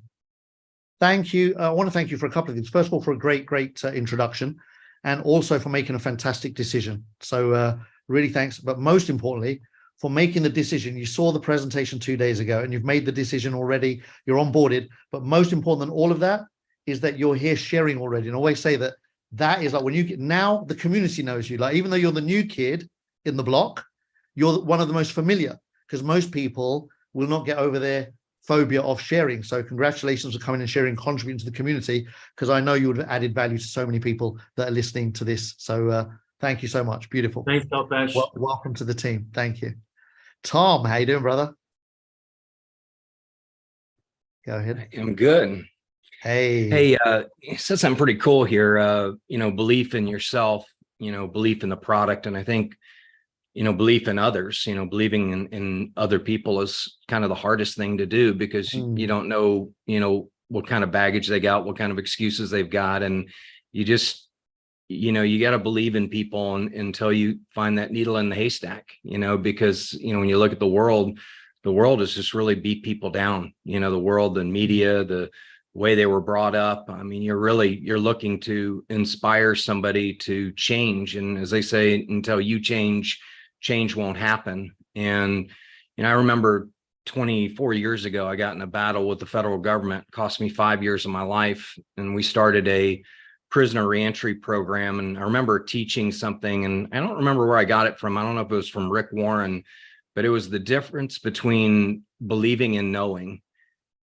Thank you. I want to thank you for a couple of things. First of all, for a great introduction, and also for making a fantastic decision. So really thanks. But most importantly, for making the decision. You saw the presentation 2 days ago and you've made the decision already. You're onboarded. But most important than all of that is that you're here sharing already. And I always say that is like when you get, now the community knows you. Like even though you're the new kid in the block, you're one of the most familiar, because most people will not get over their phobia of sharing. So congratulations for coming and sharing, contributing to the community, because I know you would have added value to so many people that are listening to this. So thank you so much. Beautiful. Thanks, Kalpesh. Welcome to the team. Thank you. Tom, how you doing, brother? Go ahead. I'm good. Hey, You said something pretty cool here. Belief in yourself, belief in the product. And I think, belief in others, believing in other people is kind of the hardest thing to do, because you don't know, what kind of baggage they got, what kind of excuses they've got. And you just, you got to believe in people until you find that needle in the haystack, because, when you look at the world has just really beat people down, the world and media, the way they were brought up. I mean, you're looking to inspire somebody to change. And as they say, until you change won't happen. And, I remember 24 years ago, I got in a battle with the federal government. It cost me 5 years of my life. And we started a prisoner reentry program. And I remember teaching something, and I don't remember where I got it from. I don't know if it was from Rick Warren, but it was the difference between believing and knowing.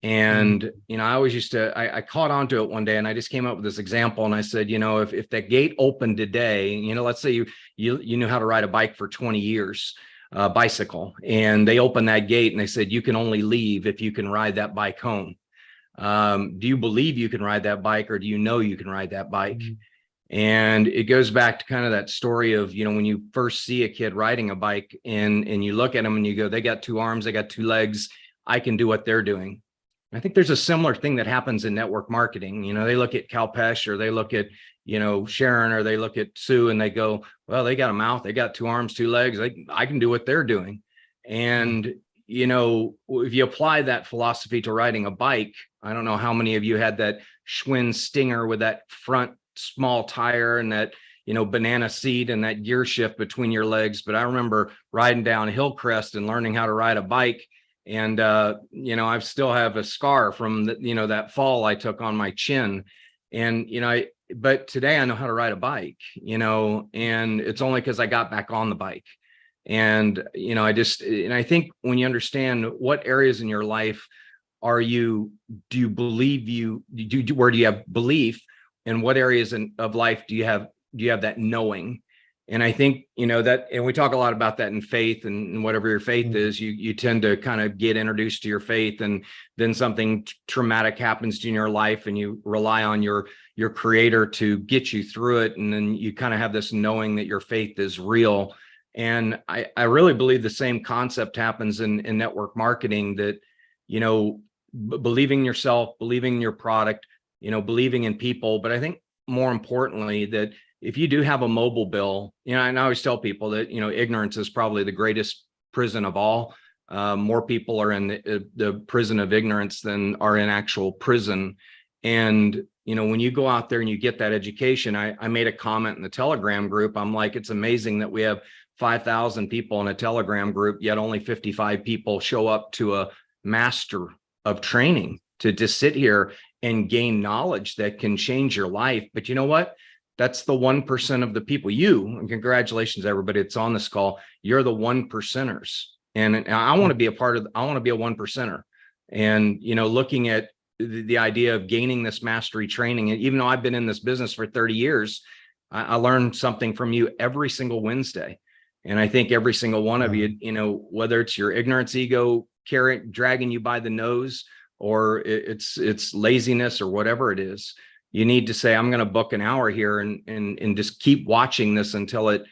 And, I always used to, I caught on to it one day, and I just came up with this example. And I said, if that gate opened today, let's say you knew how to ride a bike for 20 years, bicycle, and they opened that gate and they said, you can only leave if you can ride that bike home. Do you believe you can ride that bike, or do you know you can ride that bike? And it goes back to kind of that story of, when you first see a kid riding a bike and you look at them and you go, they got 2 arms, they got 2 legs, I can do what they're doing. I think there's a similar thing that happens in network marketing. They look at Kalpesh, or they look at, Sharon, or they look at Sue, and they go, well, they got a mouth, they got 2 arms, 2 legs, I can do what they're doing. And, if you apply that philosophy to riding a bike, I don't know how many of you had that Schwinn Stinger with that front small tire and that, banana seat and that gear shift between your legs. But I remember riding down Hillcrest and learning how to ride a bike. And, I still have a scar from that fall I took on my chin. And, but today I know how to ride a bike, and it's only because I got back on the bike. And, I think when you understand what areas in your life do you believe where do you have belief, and what areas of life do you have that knowing? And I think, that, and we talk a lot about that in faith, and whatever your faith is, you tend to kind of get introduced to your faith, and then something traumatic happens to you in your life, and you rely on your creator to get you through it. And then you kind of have this knowing that your faith is real. And I really believe the same concept happens in network marketing, that, believing in yourself, believing in your product, believing in people. But I think more importantly, that if you do have a mobile bill, and I always tell people that, ignorance is probably the greatest prison of all. More people are in the prison of ignorance than are in actual prison. And, when you go out there and you get that education, I made a comment in the Telegram group. I'm like, it's amazing that we have 5,000 people in a Telegram group, yet only 55 people show up to a master of training to just sit here and gain knowledge that can change your life. But you know what? That's the 1% of the people. And congratulations, everybody that's on this call. You're the 1%ers. And I want to be I want to be a 1%er. And, looking at the idea of gaining this mastery training, and even though I've been in this business for 30 years, I learned something from you every single Wednesday. And I think every single one of you, whether it's your ignorance ego dragging you by the nose, or it's laziness, or whatever it is, you need to say, I'm going to book an hour here and just keep watching this until it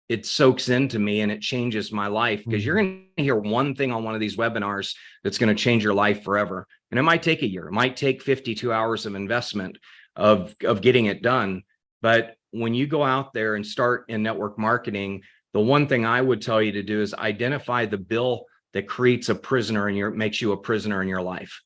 it soaks into me and it changes my life, because you're going to hear one thing on one of these webinars that's going to change your life forever. And it might take a year, it might take 52 hours of investment of getting it done. But when you go out there and start in network marketing, the one thing I would tell you to do is identify the bill that creates a prisoner in makes you a prisoner in your life.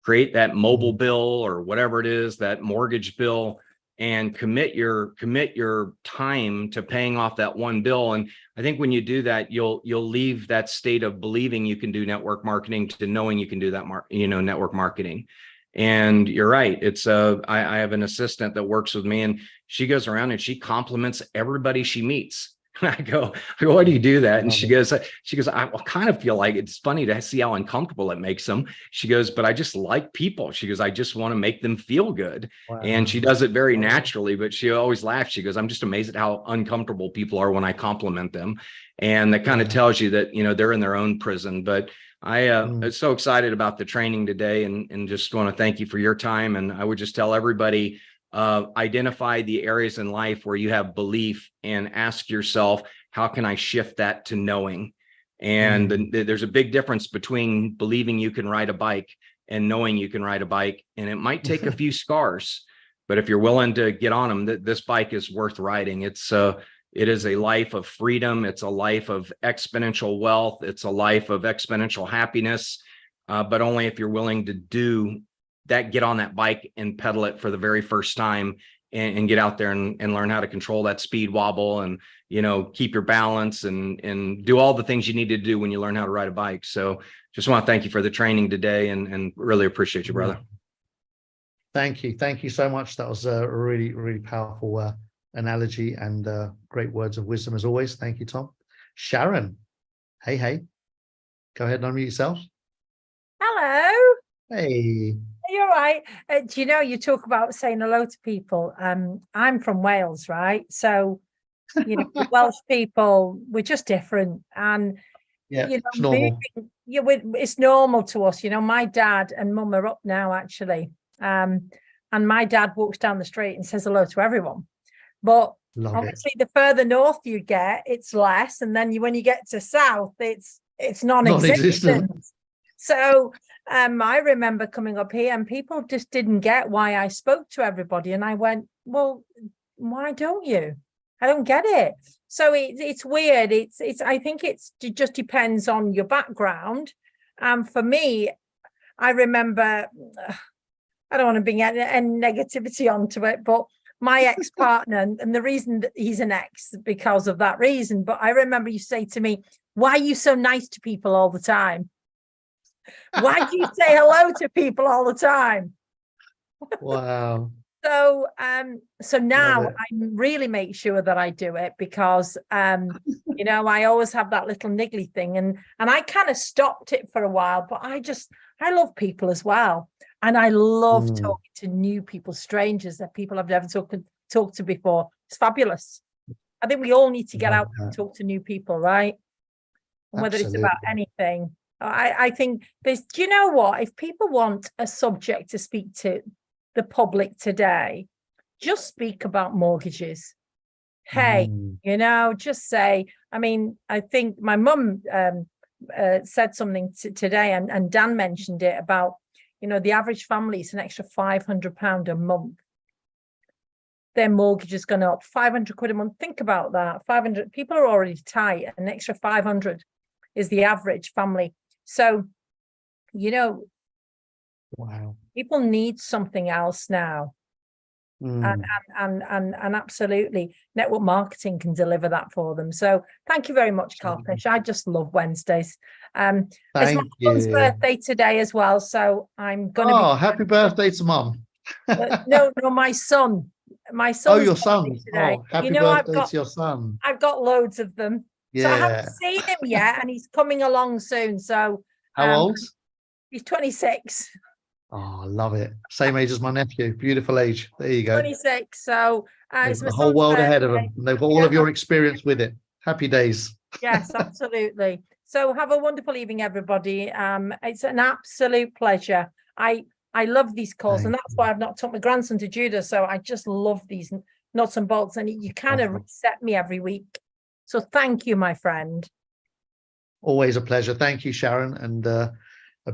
Create that mobile bill or whatever it is, that mortgage bill, and commit your time to paying off that one bill. And I think when you do that, you'll leave that state of believing you can do network marketing to knowing you can do that, network marketing. And you're right. It's I have an assistant that works with me, and she goes around and she compliments everybody she meets. And I go, why do you do that? And she goes, I kind of feel like it's funny to see how uncomfortable it makes them. She goes, but I just like people. She goes, I just want to make them feel good. Wow. And she does it very naturally, but she always laughs. She goes, I'm just amazed at how uncomfortable people are when I compliment them. And that kind of tells you that, they're in their own prison. But I'm so excited about the training today, and just want to thank you for your time. And I would just tell everybody, identify the areas in life where you have belief and ask yourself, how can I shift that to knowing? And there's a big difference between believing you can ride a bike and knowing you can ride a bike. And it might take a few scars, but if you're willing to get on them, this bike is worth riding. It is a life of freedom. It's a life of exponential wealth. It's a life of exponential happiness, but only if you're willing to do that, get on that bike and pedal it for the very first time, and get out there and learn how to control that speed wobble, and, keep your balance and do all the things you need to do when you learn how to ride a bike. So just want to thank you for the training today, and really appreciate you, brother. Thank you. Thank you so much. That was a really, really powerful analogy, and great words of wisdom as always. Thank you, Tom. Sharon, hey, go ahead and unmute yourself. Hello. Hey. You're right. Do you talk about saying hello to people? I'm from Wales, right? So, Welsh people, we're just different. And, it's normal. It's normal to us. My dad and mum are up now, actually. And my dad walks down the street and says hello to everyone. But obviously, the further north you get, it's less. And then when you get to south, it's non-existent. So I remember coming up here and people just didn't get why I spoke to everybody. And I went, well, why don't you? I don't get it. So it's weird. I think it just depends on your background. For me, I remember, I don't want to bring any negativity onto it, but my ex-partner, and the reason that he's an ex, because of that reason. But I remember you say to me, why are you so nice to people all the time? Why do you say hello to people all the time? Wow. So now I really make sure that I do it, because I always have that little niggly thing, and I kind of stopped it for a while, but I love people as well, and I love talking to new people, strangers that people I've never talked to before. It's fabulous. I think we all need to get out and talk to new people, right? And whether it's about anything. I think do you know what? If people want a subject to speak to the public today, just speak about mortgages. Hey, just say, I think my mum said something today, and Dan mentioned it about, the average family is an extra £500 a month. Their mortgage is going up 500 quid a month. Think about that. 500 people are already tight. An extra 500 is the average family. So, wow, people need something else now. And absolutely, network marketing can deliver that for them. So thank you very much, Karpesh. I just love Wednesdays. It's my mum's birthday today as well, so I'm going to be... happy birthday to mum. No, my son. My son. Oh, your son. Today. Happy birthday to your son. I've got loads of them. So I haven't seen him yet, and he's coming along soon. So how old? He's 26. Oh, I love it. Same age as my nephew. Beautiful age. There you go. 26. So it's the whole world ahead of them. They've got all of your experience with it. Happy days. Yes, absolutely. So have a wonderful evening, everybody. It's an absolute pleasure. I love these calls, and that's why I've not took my grandson to Judah. So I just love these nuts and bolts, and you kind of reset me every week. So thank you, my friend. Always a pleasure. Thank you, Sharon, and a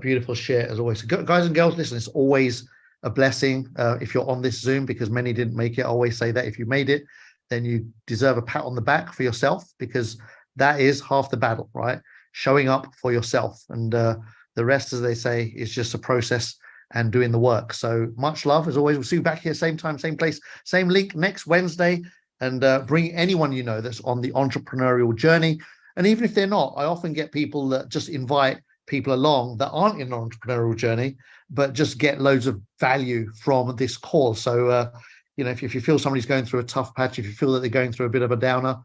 beautiful share as always. Guys and girls, listen, it's always a blessing if you're on this Zoom, because many didn't make it. I always say that if you made it, then you deserve a pat on the back for yourself, because that is half the battle, right? Showing up for yourself, and the rest, as they say, is just a process and doing the work. So much love as always. We'll see you back here, same time, same place, same link next Wednesday, and bring anyone you know that's on the entrepreneurial journey. And even if they're not, I often get people that just invite people along that aren't in an entrepreneurial journey, but just get loads of value from this call. So, you know, if you feel somebody's going through a tough patch, if you feel that they're going through a bit of a downer,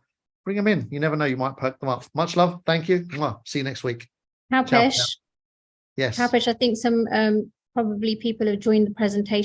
bring them in. You never know, you might perk them up. Much love. Thank you. See you next week. Kapesh, Yes. Kapesh, I think some probably people have joined the presentation